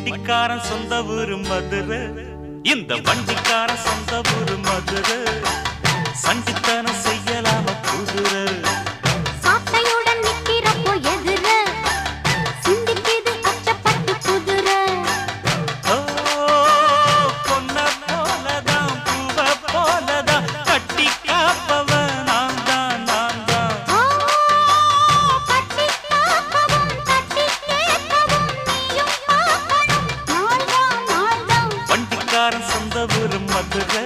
வண்டிக்காரன் சொந்த ஊரு மதுரை, இந்த வண்டிக்காரன் சொந்த ஊரு மதுரை. சண்டித்தனம் செய்யலாம குதிரை சாட்டையுடன் நிக்கிறப்போ எதிர சிந்திக்குது அச்சப்பட்டு குதிரை. பொன்ன போலதான் பூவ போலதான் கட்டி காப்பவன் நான் தான் நான் தான். கட்டி காக்கவும் தட்டி கேட்கவும் நீயும் பார்க்கணும் நாள்தான் நாள்தான். வண்டிக்காரன் சொந்த ஊரு மதுரை,